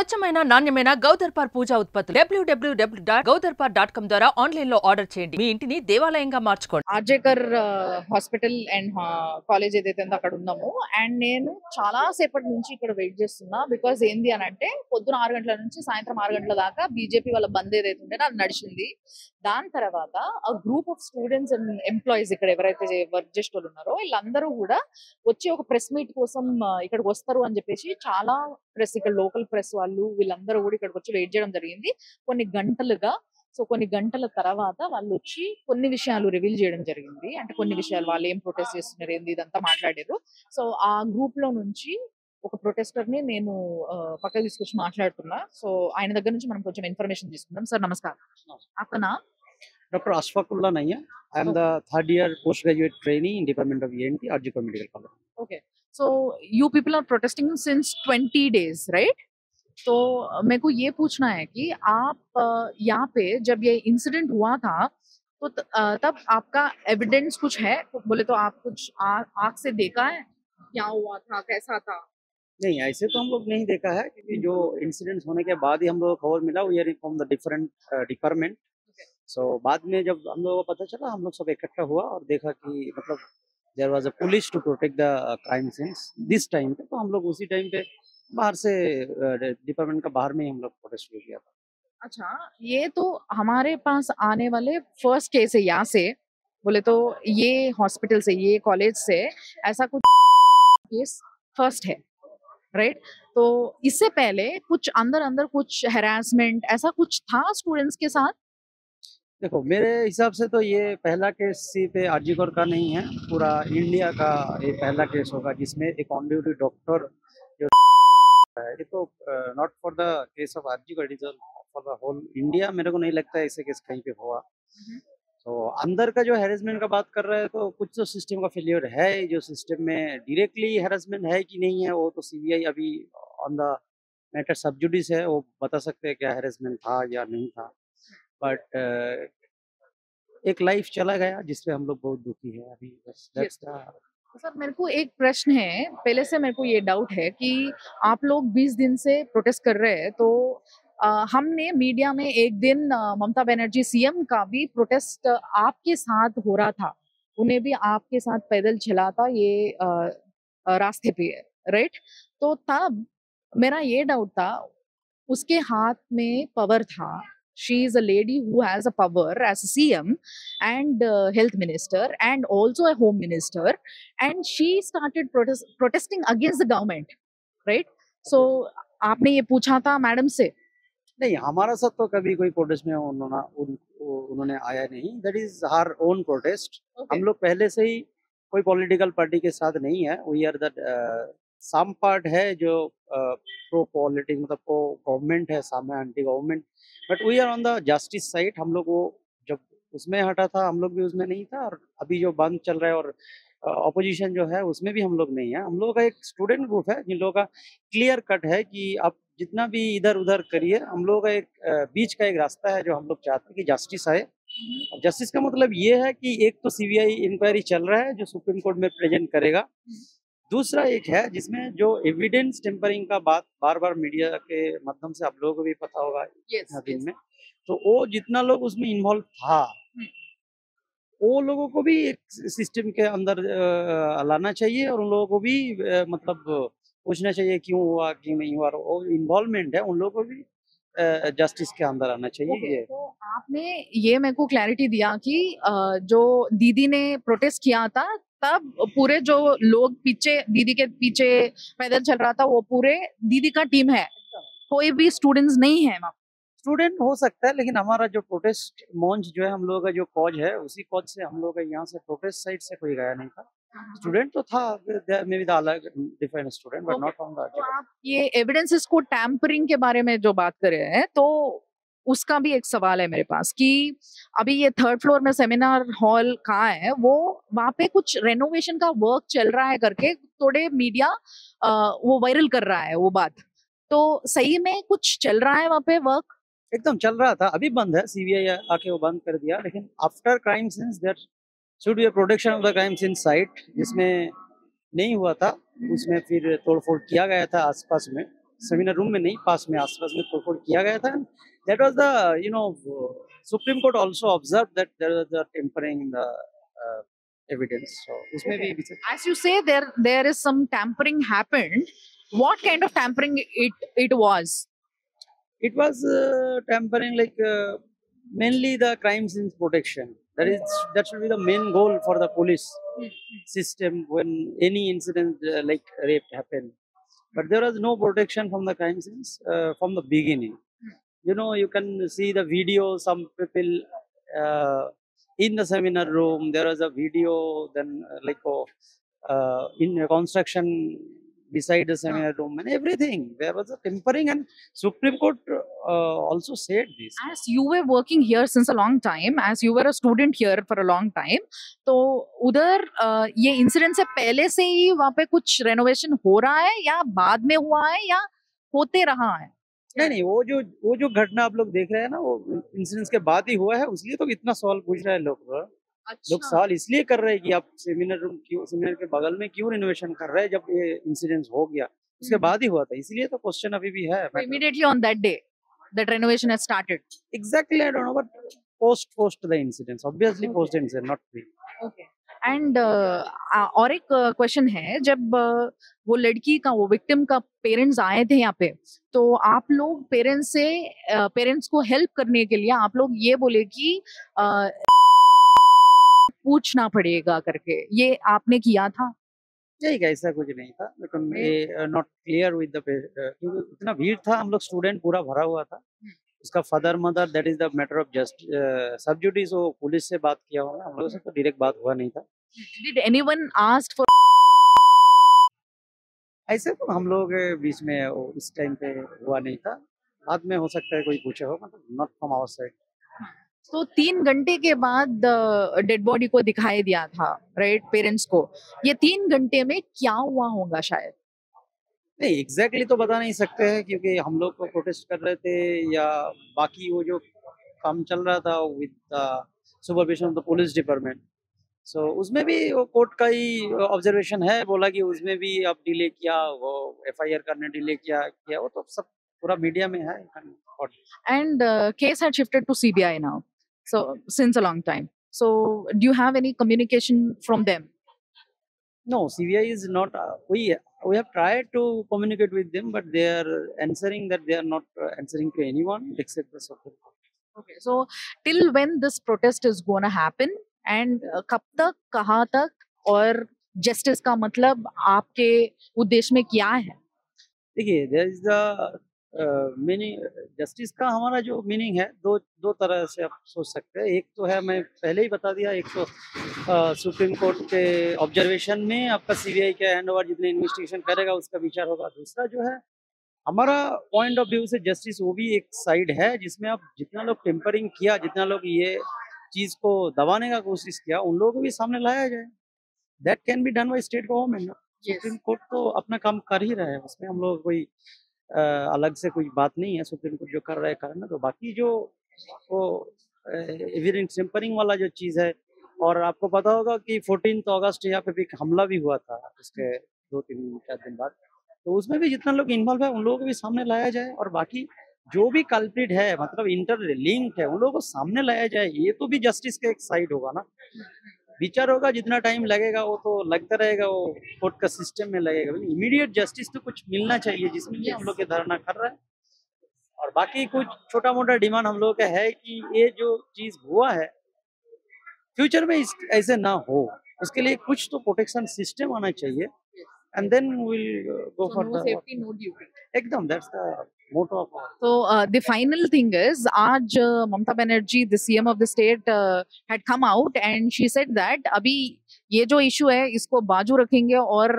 స్వచ్ఛమైన నాణ్యమైన గౌదర్పార్ పూజా ఉత్పత్తులు www.gaudarpar.com ద్వారా ఆన్లైన్ లో ఆర్డర్ చేయండి. మీ ఇంటిని దేవాలయంగా మార్చుకోండి. ఆర్జేకర్ హాస్పిటల్ అండ్ కాలేజ్ ఏదైతే ఉందో అక్కడ ఉన్నాము. అండ్ నేను చాలా సేపటి నుంచి ఇక్కడ వెయిట్ చేస్తున్నా. బికాస్ ఏంది అని అంటే పొద్దున 6 గంటల నుంచి సాయంత్రం 6 గంటల దాకా బీజేపీ వాళ్ళ బంద్ ఏదైతే ఉంటేనో అది నడిచింది. దాని తర్వాత ఆ group of students and employees ఇక్కడ ఎవరైతే వర్క్ చేసే వాళ్ళు ఉన్నారో వీళ్ళందరూ కూడా వచ్చి ఒక ప్రెస్ మీట్ కోసం ఇక్కడికి వస్తారు అని చెప్పేసి చాలా ప్రెస్, ఇక్కడ లోకల్ ప్రెస్ వాళ్ళు వీళ్ళందరూ కూడా ఇక్కడికి వచ్చి వెయిట్ చేయడం జరిగింది కొన్ని గంటలుగా. సో కొన్ని గంటల తర్వాత వాళ్ళు వచ్చి కొన్ని విషయాలు రివీల్ చేయడం జరిగింది. అంటే కొన్ని విషయాలు వాళ్ళు ఏం ప్రొటెస్ట్ చేస్తున్నారు ఏంది ఇదంతా మాట్లాడారు. సో ఆ గ్రూప్ లో నుంచి ఒక ప్రొటెస్టర్ ని నేను పక్కకు తీసుకొచ్చి మాట్లాడుతున్నా. సో ఆయన దగ్గర నుంచి మనం కొంచెం ఇన్ఫర్మేషన్ తీసుకుందాం. సార్ నమస్కారం. आपका नाम? डॉक्टर अशफाकुल्ला नैया. I am the third year post graduate trainee in department of ENT RG Kar medical college. Okay. So you people are protesting since 20 days, right? तो मेरे को ये पूछना है कि आप यहाँ पे जब ये इंसिडेंट हुआ था तो तब आपका एविडेंस कुछ है? बोले तो आप कुछ आँख से देखा है क्या हुआ था, कैसा था? नहीं, ऐसे तो हम लोग नहीं देखा है क्योंकि जो इंसिडेंट्स होने के बाद ही हम लोग को खबर मिला we are from the different department. So बाद में जब हम लोगों को पता चला हम लोग सब इकट्ठा हुआ और देखा कि मतलब there was a police to protect the crime scenes this time पे. तो हम लोग उसी टाइम पे बाहर से डिपार्टमेंट का बाहर में ही हम लोग प्रोटेस्ट शुरू किया था. अच्छा, ये तो हमारे पास आने वाले फर्स्ट केस है यहाँ से. बोले तो ये हॉस्पिटल से, ये कॉलेज से ऐसा कुछ केस फर्स्ट है, राइट? तो इससे पहले कुछ अंदर कुछ हैरासमेंट ऐसा कुछ था स्टूडेंट्स के साथ? देखो मेरे हिसाब से तो ये पहला केस सिर्फ आरजीकर का नहीं है, पूरा इंडिया का ये पहला केस होगा जिसमें एक ऑन ड्यूटी डॉक्टर जो है. ये तो not for the case of RG Kar, it is for the whole India. मेरे को नहीं लगता है ऐसे केस कहीं पे हुआ. तो अंदर का जो हैरेसमेंट का बात कर रहे हैं तो कुछ तो सिस्टम का फेलियर है. जो सिस्टम में डायरेक्टली हैरेसमेंट है कि नहीं है वो तो सीबीआई अभी ऑन द मैटर सब जुडिस है, वो बता सकते हैं क्या हैरेसमेंट था या नहीं था. बट एक लाइफ चला गया जिसपे हम लोग बहुत दुखी है अभी. That's the सर मेरे को एक प्रश्न है, पहले से मेरे को ये डाउट है कि आप लोग 20 दिन से प्रोटेस्ट कर रहे हैं. तो हमने मीडिया में एक दिन ममता बनर्जी सीएम का भी प्रोटेस्ट आपके साथ हो रहा था, उन्हें भी आपके साथ पैदल चला था ये रास्ते पे, राइट? तो तब मेरा ये डाउट था उसके हाथ में पावर था. She is a lady who has a power as a CM and health minister and also a home minister, and she started protesting against the government, right? So आपने ये पूछा था मैडम से? नहीं, हमारा साथ तो कभी कोई प्रोटेस्ट में उन्होंने आया नहीं. That is her own protest. हम लोग पहले से ही कोई पॉलिटिकल पार्टी के साथ नहीं है. We are the some part है जो प्रो पॉलिटिक्स मतलब प्रो गवर्नमेंट है, सम है anti government. But we are on the justice side. हम लोग वो जब उसमें हटा था हम लोग भी उसमें नहीं था, और अभी जो बंद चल रहा है और ऑपोजिशन जो है उसमें भी हम लोग नहीं है. हम लोगों का एक स्टूडेंट ग्रुप है जिन लोगों का क्लियर कट है कि आप जितना भी इधर उधर करिए, हम लोगों का एक बीच का एक रास्ता है जो हम लोग चाहते हैं कि जस्टिस आए. जस्टिस का मतलब ये है कि एक तो सीबीआई इंक्वायरी चल रहा है जो सुप्रीम कोर्ट में प्रेजेंट करेगा. दूसरा एक है जिसमें जो एविडेंस टेम्परिंग का बात बार बार मीडिया के माध्यम से आप लोगों को भी पता होगा दिन में. तो वो जितना लोग उसमें इन्वॉल्व था वो लोगों को भी एक सिस्टम के अंदर लाना चाहिए और उन लोगों को भी मतलब पूछना चाहिए क्यों हुआ क्यों नहीं हुआ. वो इन्वॉल्वमेंट है उन लोगों को भी जस्टिस के अंदर आना चाहिए. Okay, तो आपने ये मेरे को क्लैरिटी दिया कि जो दीदी ने प्रोटेस्ट किया था तब पूरे जो लोग पीछे दीदी के पीछे पैदल चल रहा था वो पूरे दीदी का टीम है, कोई भी स्टूडेंट्स नहीं है वहाँ. स्टूडेंट हो सकता है लेकिन हमारा जो प्रोटेस्ट मंच जो है हम लोगों का जो कॉज है उसी कॉज से हम लोग का यहाँ से प्रोटेस्ट साइड से कोई गया नहीं था. स्टूडेंट तो था मे बी द अलग different student but not from the. तो आप ये एविडेंसेस को टैम्परिंग के बारे में जो बात कर रहे हैं तो उसका भी एक सवाल है मेरे पास कि अभी ये 3rd फ्लोर में सेमिनार हॉल कहाँ है, वो वहाँ पे कुछ रेनोवेशन का वर्क चल रहा है करके थोड़े मीडिया वो वायरल कर रहा है वो बात. तो सही में कुछ चल रहा है वहाँ पे वर्क? एकदम चल रहा था, अभी बंद है. सीबीआई आके वो बंद कर दिया. लेकिन after crime scenes there should be a protection of the crime scene site जिसमें नहीं हुआ था. उसमें फिर तोड़फोड़ किया गया था आसपास में. सेमिनार रूम में नहीं, पास में आसपास में तोड़फोड़ किया गया था. That was the, Supreme Court also observed that there was the tampering in the evidence. So उसमें भी As you say, there is some tampering happened. What kind of tampering it was? it was tampering like mainly the crime scenes protection. That should be the main goal for the police system when any incident like rape happened. But there was no protection from the crime scenes from the beginning. You can see the video. Some people in the seminar room. There was a video. Then in a construction beside the seminar room and everything. There was a tampering, and Supreme Court also said this. As you were working here since a long time, as you were a student here for a long time, तो उधर ये incident से पहले से ही वहाँ पे कुछ renovation हो रहा है या बाद में हुआ है या होते रहा है? नहीं, वो जो घटना आप लोग देख रहे हैं ना, वो इंसिडेंस के बाद ही हुआ है. उसलिए तो इतना सवाल पूछ रहे हैं लोग. लोग सवाल इसलिए कर रहे हैं कि आप सेमिनार के बगल में क्यों रिनोवेशन कर रहे हैं जब ये इंसिडेंट हो गया. उसके बाद ही हुआ था, इसलिए तो क्वेश्चन अभी भी है. Immediately on that day, that renovation has started. Exactly, I don't know, but post the incidents, obviously post incident, not pre. Okay. And और एक क्वेश्चन है, जब वो लड़की का, वो विक्टिम का पेरेंट्स आए थे यहाँ पे, तो आप लोग पेरेंट्स को हेल्प करने के लिए आप लोग ये बोले कि पूछना पड़ेगा करके, ये आपने किया था? नहीं, ऐसा कुछ नहीं था. लेकिन नॉट क्लियर विद द, क्योंकि इतना भीड़ था, हम लोग स्टूडेंट पूरा भरा हुआ था. उसका father mother, that is the matter of just sub judice. वो पुलिस से बात किया होगा, हम लोगों से तो डायरेक्ट बात हुआ नहीं था. Did anyone asked for? ऐसे तो हम लोग के बीच में उस टाइम पे हुआ नहीं था. बाद में हो सकता है कोई पूछा होगा, नॉट फ्रॉम आवर साइड. तो 3 घंटे के बाद डेड बॉडी को दिखाई दिया था, राइट, पेरेंट्स को. ये 3 घंटे में क्या हुआ होगा शायद? नहीं, एग्जैक्टली तो बता नहीं सकते हैं, क्योंकि हम लोग को प्रोटेस्ट कर रहे थे या बाकी वो जो काम चल रहा था with supervision of the police department. So उसमें भी वो कोर्ट का ही ऑब्जर्वेशन है. बोला कि उसमें भी अब डिले किया, वो एफआईआर करने डिले किया वो तो सब पूरा मीडिया में है. And case had shifted to CBI now, so since a long time. So do you have any communication from them? No, CBI is not. We have tried to communicate with them, but they are answering that they are not answering to anyone except the Supreme Court. Okay, so till when this protest is going to happen, and कब तक, कहाँ तक, और justice का मतलब आपके उद्देश्य में क्या है? देखिए, there is the meaning justice का. हमारा जो मीनिंग है, दो तरह से आप सोच सकते हैं. एक तो है, मैं पहले ही बता दिया, एक तो सुप्रीम कोर्ट के ऑब्जर्वेशन में आपका सीबीआई का हैंड ओवर जितने इन्वेस्टिगेशन करेगा उसका विचार होगा. दूसरा जो है हमारा पॉइंट ऑफ व्यू से जस्टिस, वो भी एक साइड है जिसमें आप जितना लोग टेम्परिंग किया, जितना लोग ये चीज को दबाने का कोशिश किया, उन लोगों को भी सामने लाया जाए. That can be done by state government. Supreme court तो अपना काम कर ही रहा है, उसमें हम लोग कोई अलग से कोई बात नहीं है. सुप्रीम कोर्ट जो कर रहा है करना. तो बाकी जो वो एविडेंस टेम्परिंग वाला जो चीज़ है, और आपको पता होगा कि 14 अगस्त यहाँ पे भी हमला भी हुआ था उसके 2-3-4 दिन बाद. तो उसमें भी जितना लोग इन्वॉल्व है उन लोगों को भी सामने लाया जाए, और बाकी जो भी कल्प्रिट है, मतलब इंटरलिंक्ड है, उन लोगों को सामने लाया जाए. ये तो भी जस्टिस का एक साइड होगा ना. विचार होगा, जितना टाइम लगेगा वो तो लगता रहेगा, वो कोर्ट का सिस्टम में लगेगा. इमीडिएट जस्टिस तो कुछ मिलना चाहिए, जिसमें हम लोग के धरना कर रहे हैं. और बाकी कुछ छोटा मोटा डिमांड हम लोग का है कि ये जो चीज हुआ है फ्यूचर में ऐसे ना हो, उसके लिए कुछ तो प्रोटेक्शन सिस्टम आना चाहिए. And then we will go for the safety, no duty. एकदम, that's the motto of. So the final thing is, आज Mamata Banerjee, the CM of the state, had come out and she said that अभी ये जो issue है इसको बाजू रखेंगे और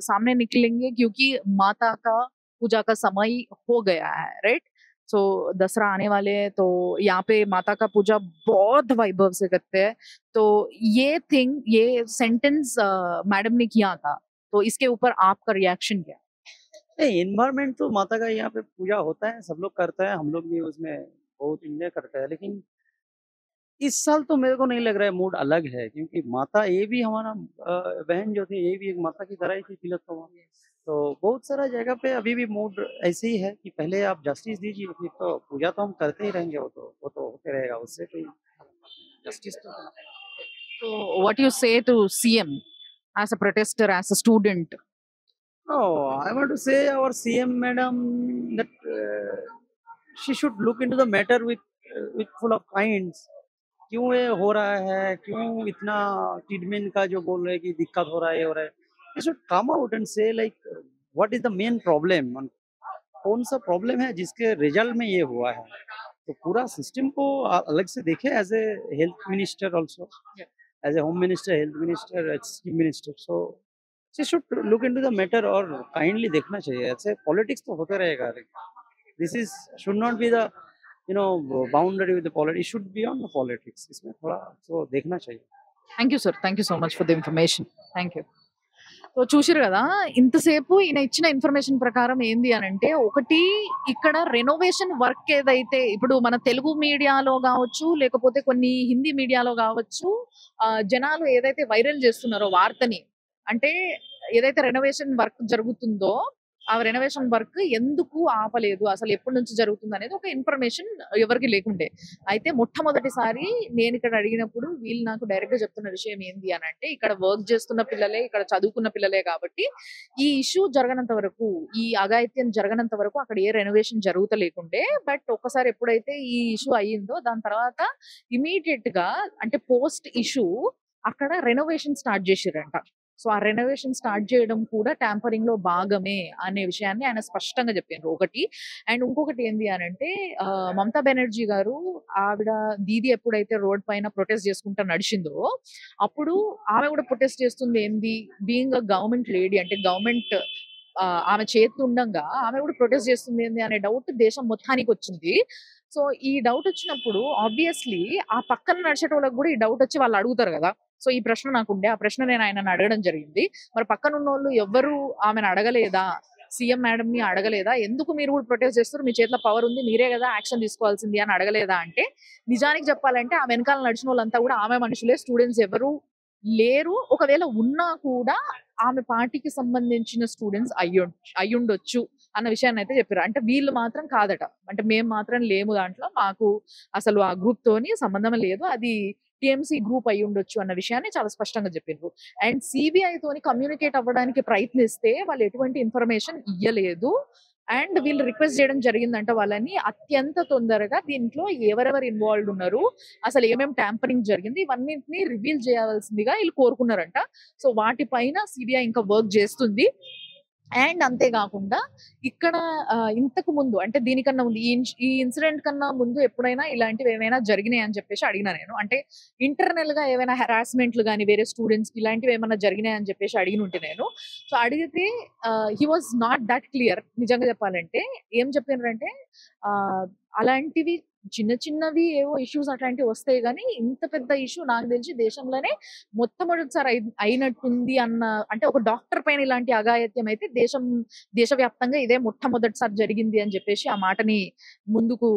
सामने निकलेंगे, क्योंकि माता का पूजा का समय हो गया है, राइट. सो दसरा आने वाले हैं, तो यहाँ पे माता का पूजा बहुत वैभव से करते हैं. तो ये सेंटेंस मैडम ने किया था, तो इसके ऊपर आपका रिएक्शन क्या? नहीं, इन्वायरमेंट तो माता का यहाँ पे पूजा होता है, सब लोग करते हैं, हम लोग भी उसमें बहुत इंजॉय करते हैं. लेकिन इस साल तो मेरे को नहीं लग रहा है मूड अलग है, क्योंकि माता ये भी हमारा बहन जो थी, ये भी एक माता की तरह ही थी तिलोत्तमा. तो बहुत सारा जगह पे अभी भी मूड ऐसे ही है कि पहले आप जस्टिस दीजिए, फिर तो पूजा तो हम करते ही रहेंगे, वो तो होते रहेगा, उससे कोई जस्टिस तो So what you say to CM as a protester, as a student? no, I want to say our CM madam that she should look into the matter with full of kinds. क्यों ये हो रहा है, क्यों इतना treatment का जो बोल रहे हैं कि दिक्कत हो रहा है, ये हो रहा है, they should come out and say like what is the main problem, कौन सा प्रॉब्लम है जिसके रिजल्ट में ये हुआ है। तो पूरा सिस्टम को अलग से देखे as a health minister also, as a home minister, health minister, chief minister. So she should look into the matter और काइंडली देखना चाहिए। ऐसे पॉलिटिक्स तो होते रहेगा, this is should not be the boundary with the politics, should be on the politics. इसमें थोड़ा तो देखना चाहिए। Thank you sir, thank you so much for the information. Thank you. So చూసారు కదా, ఇంతసేపు ఈయన ఇచ్చిన ఇన్ఫర్మేషన్ ప్రకారం ఏంది అని అంటే, ఒకటి ఇక్కడ రెనోవేషన్ వర్క్ ఏదైతే ఇప్పుడు మన తెలుగు మీడియాలో కావచ్చు, లేకపోతే కొన్ని హిందీ మీడియాలో కావచ్చు, జనాలు ఏదైతే వైరల్ చేస్తున్నారో వార్తని, అంటే ఏదైతే రెనోవేషన్ వర్క్ జరుగుతుందో ఆ రెనోవేషన్ వర్క్ ఎందుకు ఆపలేదు, అసలు ఎప్పటి నుంచి జరుగుతుంది అనేది ఒక ఇన్ఫర్మేషన్ ఎవరికి లేకుండే. అయితే మొట్టమొదటిసారి నేను ఇక్కడ అడిగినప్పుడు వీళ్ళు నాకు డైరెక్ట్ గా చెప్తున్న విషయం ఏంది అని అంటే, ఇక్కడ వర్క్ చేస్తున్న పిల్లలే, ఇక్కడ చదువుకున్న పిల్లలే కాబట్టి ఈ ఇష్యూ జరగనంత వరకు, ఈ అఘాయిత్యం జరగనంత వరకు అక్కడ ఏ రెనోవేషన్ జరుగుతలేకుండే. బట్ ఒక్కసారి ఎప్పుడైతే ఈ ఇష్యూ అయ్యిందో దాని తర్వాత ఇమీడియట్ గా, అంటే పోస్ట్ ఇష్యూ అక్కడ రెనోవేషన్ స్టార్ట్ చేసిరంట. సో ఆ రెనోవేషన్ స్టార్ట్ చేయడం కూడా ట్యాంపరింగ్ లో భాగమే అనే విషయాన్ని ఆయన స్పష్టంగా చెప్పారు ఒకటి. అండ్ ఇంకొకటి ఏంది అని అంటే, మమతా బెనర్జీ గారు ఆవిడ దీది ఎప్పుడైతే రోడ్ పైన ప్రొటెస్ట్ చేసుకుంటా నడిచిందో అప్పుడు ఆమె కూడా ప్రొటెస్ట్ చేస్తుంది ఏంది, బీయింగ్ అ గవర్నమెంట్ లేడీ, అంటే గవర్నమెంట్ ఆమె చేతుండగా ఆమె కూడా ప్రొటెస్ట్ చేస్తుంది ఏంది అనే డౌట్ దేశం మొత్తానికి వచ్చింది. సో ఈ డౌట్ వచ్చినప్పుడు ఆబ్వియస్లీ ఆ పక్కన నడిచేటోళ్ళకి కూడా ఈ డౌట్ వచ్చి వాళ్ళు అడుగుతారు కదా. సో ఈ ప్రశ్న నాకుండే, ఆ ప్రశ్న నేను ఆయనను అడగడం జరిగింది. మరి పక్కన ఉన్న వాళ్ళు ఎవరు ఆమెను అడగలేదా, సీఎం మేడం ని అడగలేదా, ఎందుకు మీరు కూడా ప్రొటెస్ట్ చేస్తారు, మీ చేతిలో పవర్ ఉంది, మీరే కదా యాక్షన్ తీసుకోవాల్సింది అని అడగలేదా అంటే, నిజానికి చెప్పాలంటే ఆ వెనకాల నడిచిన వాళ్ళంతా కూడా ఆమె మనుషులే, స్టూడెంట్స్ ఎవరు లేరు. ఒకవేళ ఉన్నా కూడా ఆమె పార్టీకి సంబంధించిన స్టూడెంట్స్ అయ్యుండొచ్చు అన్న విషయాన్ని అయితే చెప్పారు. అంటే వీళ్ళు మాత్రం కాదట, అంటే మేము మాత్రం లేము దాంట్లో, మాకు అసలు ఆ గ్రూప్ తోని సంబంధం లేదు, అది టిఎంసీ గ్రూప్ అయి ఉండొచ్చు అన్న విషయాన్ని చాలా స్పష్టంగా చెప్పారు. అండ్ సిబిఐ తోని కమ్యూనికేట్ అవ్వడానికి ప్రయత్నిస్తే వాళ్ళు ఎటువంటి ఇన్ఫర్మేషన్ ఇయ్యలేదు. అండ్ వీళ్ళు రిక్వెస్ట్ చేయడం జరిగిందంట వాళ్ళని అత్యంత తొందరగా దీంట్లో ఎవరెవరు ఇన్వాల్వ్ ఉన్నారు, అసలు ఏమేమి ట్యాంపరింగ్ జరిగింది, ఇవన్నింటినీ రివీల్ చేయాల్సిందిగా వీళ్ళు కోరుకున్నారంట. సో వాటిపైన సిబిఐ ఇంకా వర్క్ చేస్తుంది. అండ్ అంతేకాకుండా ఇక్కడ ఇంతకు ముందు, అంటే దీనికన్నా ముందు, ఈ ఇన్సిడెంట్ కన్నా ముందు ఎప్పుడైనా ఇలాంటివి ఏమైనా జరిగినాయి అని చెప్పేసి అడిగినా నేను. అంటే ఇంటర్నల్ గా ఏమైనా హెరాస్మెంట్లు కానీ వేరే స్టూడెంట్స్ కి ఇలాంటివి ఏమైనా జరిగినాయి అని చెప్పేసి అడిగినుంటే నేను. సో అడిగితే he was not that clear. నిజంగా చెప్పాలంటే ఏం చెప్పినారంటే, అలాంటివి చిన్న చిన్నవి ఏవో ఇష్యూస్ అట్లాంటివి వస్తాయి కానీ ఇంత పెద్ద ఇష్యూ నాకు తెలిసి దేశంలోనే మొట్టమొదటిసారి అయినట్టుంది అన్న, అంటే ఒక డాక్టర్ పైన ఇలాంటి అఘాయిత్యం అయితే దేశవ్యాప్తంగా ఇదే మొట్టమొదటిసారి జరిగింది అని చెప్పేసి ఆ మాటని ముందుకు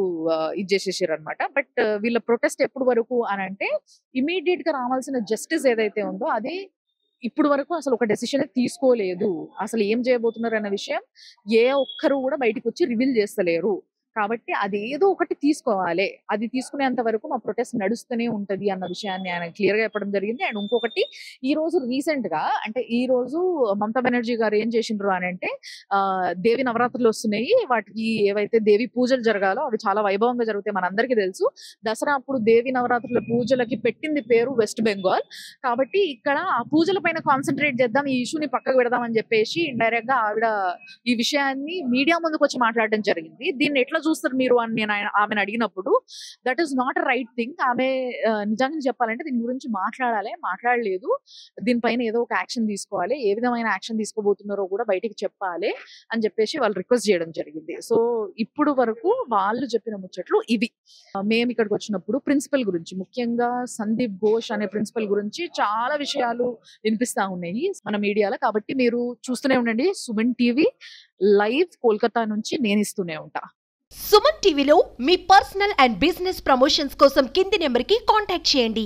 ఇచ్చేసేసారు అనమాట. బట్ వీళ్ళ ప్రొటెస్ట్ ఎప్పుడు వరకు అని అంటే, ఇమీడియట్ గా రావాల్సిన జస్టిస్ ఏదైతే ఉందో అది ఇప్పుడు వరకు అసలు ఒక డెసిషన్ తీసుకోలేదు. అసలు ఏం చేయబోతున్నారు అన్న విషయం ఏ ఒక్కరు కూడా బయటకు వచ్చి రివీల్ చేస్తలేరు. కాబట్టి అది ఏదో ఒకటి తీసుకోవాలి, అది తీసుకునేంత వరకు మా ప్రొటెస్ట్ నడుస్తూనే ఉంటది అన్న విషయాన్ని ఆయన క్లియర్ గా చెప్పడం జరిగింది. అండ్ ఇంకొకటి, ఈ రోజు రీసెంట్ గా, అంటే ఈ రోజు మమతా బెనర్జీ గారు ఏం చేసిండ్రు అని అంటే, దేవి నవరాత్రులు వస్తున్నాయి, వాటికి ఏవైతే దేవి పూజలు జరగాలో అవి చాలా వైభవంగా జరుగుతాయి, మనందరికీ తెలుసు. దసరా అప్పుడు దేవి నవరాత్రుల పూజలకి పెట్టింది పేరు వెస్ట్ బెంగాల్. కాబట్టి ఇక్కడ ఆ పూజల పైన కాన్సన్ట్రేట్ చేద్దాం, ఈ ఇష్యూని పక్కకు పెడదాం అని చెప్పేసి ఇండైరెక్ట్ గా ఆవిడ ఈ విషయాన్ని మీడియా ముందుకు వచ్చి మాట్లాడడం జరిగింది. దీన్ని ఎట్లా చూస్తారు మీరు అని నేను ఆమెను అడిగినప్పుడు, that is not a right thing. ఆమె నిజంగా చెప్పాలంటే దీని గురించి మాట్లాడలేదు, దీనిపైన ఏదో ఒక యాక్షన్ తీసుకోవాలి, ఏ విధమైన యాక్షన్ తీసుకోబోతున్నారో కూడా బయటికి చెప్పాలి అని చెప్పేసి వాళ్ళు రిక్వెస్ట్ చేయడం జరిగింది. సో ఇప్పుడు వరకు వాళ్ళు చెప్పిన ముచ్చట్లు ఇవి. మేము ఇక్కడికి వచ్చినప్పుడు ప్రిన్సిపల్ గురించి, ముఖ్యంగా సందీప్ ఘోష్ అనే ప్రిన్సిపల్ గురించి చాలా విషయాలు వినిపిస్తా ఉన్నాయి మన మీడియాలో. కాబట్టి మీరు చూస్తూనే ఉండండి సుమన్ టీవీ లైవ్, కోల్కతా నుంచి నేను ఇస్తూనే ఉంటా. సుమన్ టీవీలో మీ పర్సనల్ అండ్ బిజినెస్ ప్రమోషన్స్ కోసం కింది నెంబర్కి కాంటాక్ట్ చేయండి.